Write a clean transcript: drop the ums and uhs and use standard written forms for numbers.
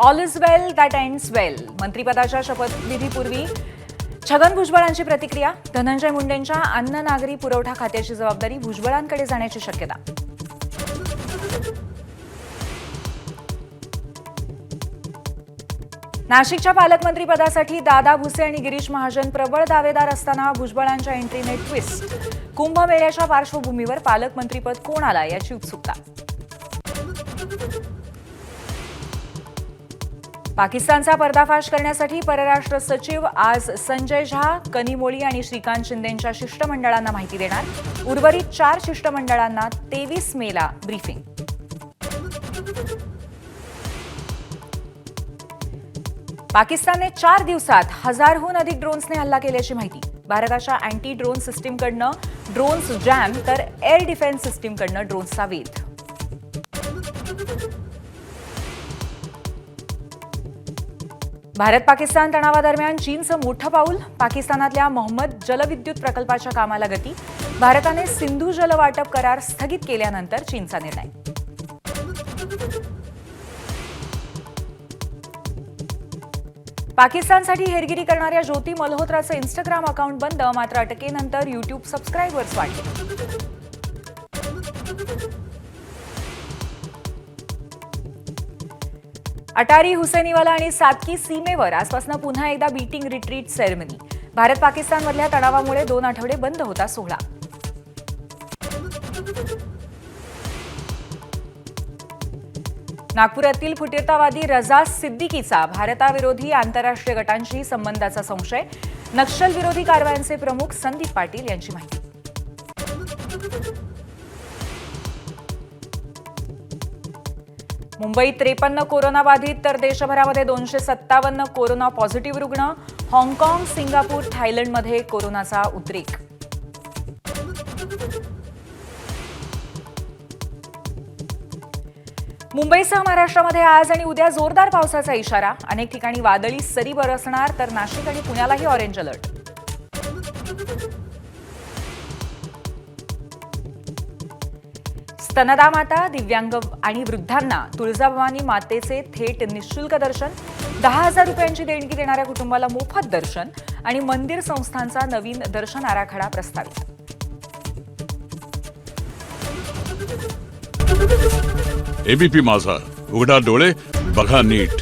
All is well that ends well. मंत्रिपदाच्या शपथविधीपूर्वी छगन भुजबळांची प्रतिक्रिया. धनंजय मुंडेंच्या अन्न नागरी पुरवठा खात्याची जबाबदारी भुजबळांकडे जाण्याची शक्यता. नाशिकच्या पालकमंत्रीपदासाठी दादा भुसे आणि गिरीश महाजन प्रबळ दावेदार असताना भुजबळांच्या एंट्रीने ट्विस्ट. कुंभमेळ्याच्या पार्श्वभूमीवर पालकमंत्रीपद कोणाला याची उत्सुकता. पाकिस्तानचा पर्दाफाश करण्यासाठी परराष्ट्र सचिव आज संजय झा, कनिमोळी आणि श्रीकांत शिंदेंच्या शिष्टमंडळांना माहिती देणार. उर्वरित 4 शिष्टमंडळांना 23 मेला ब्रीफिंग. पाकिस्तानने 4 दिवसात 1000हून अधिक ड्रोन्सने हल्ला केल्याची माहिती. भारताच्या अँटी ड्रोन सिस्टीमकडनं ड्रोन्स जॅम तर एअर डिफेन्स सिस्टीमकडनं ड्रोन्सचा वेध. भारत पाकिस्तान तणावादरम्यान चीनचं मोठं पाऊल. पाकिस्तानातल्या मोहम्मद जलविद्युत प्रकल्पाच्या कामाला गती. भारताने सिंधू जलवाटप करार स्थगित केल्यानंतर चीनचा निर्णय. पाकिस्तानसाठी हेरगिरी करणाऱ्या ज्योती मल्होत्राचं इन्स्टाग्राम अकाउंट बंद. मात्र अटकेनंतर युट्यूब सबस्क्रायबर्स वाढले. अटारी, हुसेनीवाला आणि सातकी सीमेवर आजपासून पुन्हा एकदा बीटिंग रिट्रीट सेरेमनी. भारत पाकिस्तानमधल्या तणावामुळे 2 आठवडे बंद होता सोहळा. नागपुरातील फुटीरतावादी रजा सिद्दीकीचा भारताविरोधी आंतरराष्ट्रीय गटांशी संबंधाचा संशय. नक्षलविरोधी कारवायांचे प्रमुख संदीप पाटील यांची माहिती. मुंबईत 53 कोरोनाबाधित तर देशभरामध्ये 257 कोरोना पॉझिटिव्ह रुग्ण. हाँगकाँग, सिंगापूर, थायलंडमध्ये कोरोनाचा उद्रेक. मुंबईसह महाराष्ट्रामध्ये आज आणि उद्या जोरदार पावसाचा इशारा. अनेक ठिकाणी वादळी सरी बरसणार तर नाशिक आणि पुण्यालाही ऑरेंज अलर्ट. स्तनदा माता, दिव्यांग आणि वृद्धांना तुळजाभवानी मातेचे थेट निःशुल्क दर्शन. 10,000 रुपयांची देणगी देणाऱ्या कुटुंबाला मोफत दर्शन आणि मंदिर संस्थांचा नवीन दर्शन आराखडा प्रस्तावित. एबीपी माझा, उघडा डोळे बघा नीट.